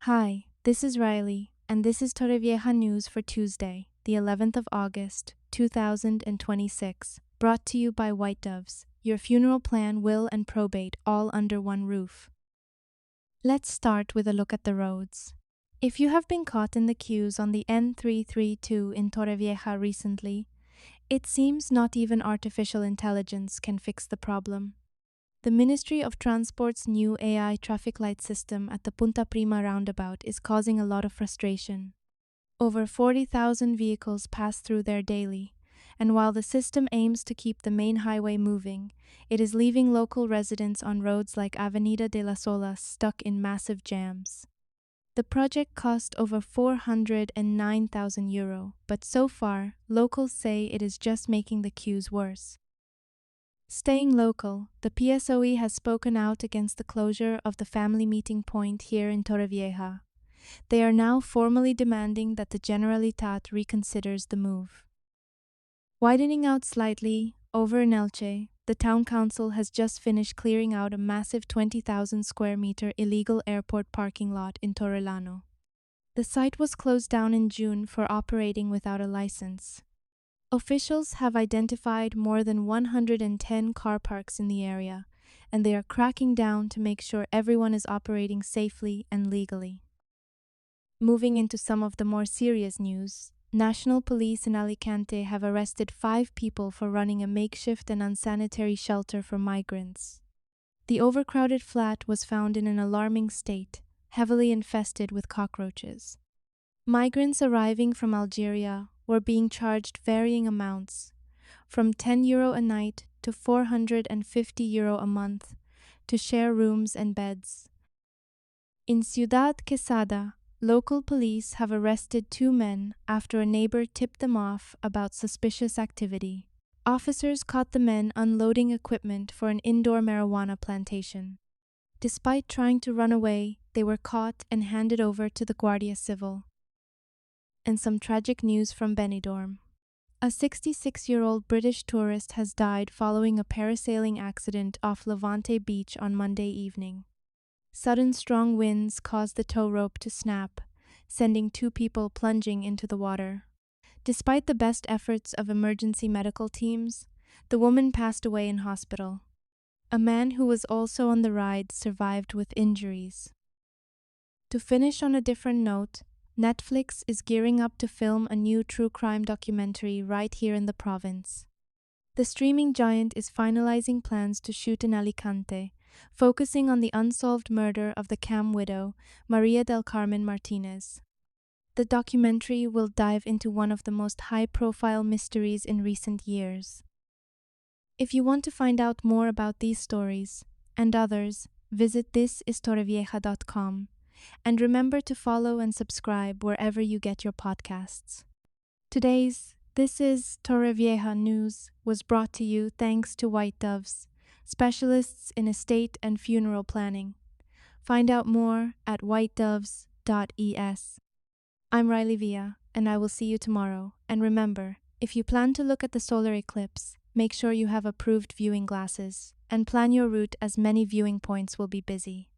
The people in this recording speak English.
Hi, this is Riley, and this is Torrevieja News for Tuesday, the 11th of August, 2026, brought to you by White Doves, your funeral plan, will, and probate all under one roof. Let's start with a look at the roads. If you have been caught in the queues on the N332 in Torrevieja recently, it seems not even artificial intelligence can fix the problem. The Ministry of Transport's new AI traffic light system at the Punta Prima roundabout is causing a lot of frustration. Over 40,000 vehicles pass through there daily, and while the system aims to keep the main highway moving, it is leaving local residents on roads like Avenida de la Sola stuck in massive jams. The project cost over €409,000, but so far, locals say it is just making the queues worse. Staying local, the PSOE has spoken out against the closure of the family meeting point here in Torrevieja. They are now formally demanding that the Generalitat reconsiders the move. Widening out slightly, over in Elche, the town council has just finished clearing out a massive 20,000 square meter illegal airport parking lot in Torrellano. The site was closed down in June for operating without a license. Officials have identified more than 110 car parks in the area, and they are cracking down to make sure everyone is operating safely and legally. Moving into some of the more serious news, National Police in Alicante have arrested 5 people for running a makeshift and unsanitary shelter for migrants. The overcrowded flat was found in an alarming state, heavily infested with cockroaches. Migrants arriving from Algeria were being charged varying amounts, from €10 a night to €450 a month, to share rooms and beds. In Ciudad Quesada, local police have arrested 2 men after a neighbor tipped them off about suspicious activity. Officers caught the men unloading equipment for an indoor marijuana plantation. Despite trying to run away, they were caught and handed over to the Guardia Civil. And some tragic news from Benidorm. A 66-year-old British tourist has died following a parasailing accident off Levante Beach on Monday evening. Sudden strong winds caused the tow rope to snap, sending 2 people plunging into the water. Despite the best efforts of emergency medical teams, the woman passed away in hospital. A man who was also on the ride survived with injuries. To finish on a different note, Netflix is gearing up to film a new true crime documentary right here in the province. The streaming giant is finalizing plans to shoot in Alicante, focusing on the unsolved murder of the CAM widow, Maria del Carmen Martinez. The documentary will dive into one of the most high-profile mysteries in recent years. If you want to find out more about these stories and others, visit thisistorrevieja.com. And remember to follow and subscribe wherever you get your podcasts. Today's This is Torrevieja News was brought to you thanks to White Doves, specialists in estate and funeral planning. Find out more at whitedoves.es. I'm Riley Villa, and I will see you tomorrow. And remember, if you plan to look at the solar eclipse, make sure you have approved viewing glasses, and plan your route as many viewing points will be busy.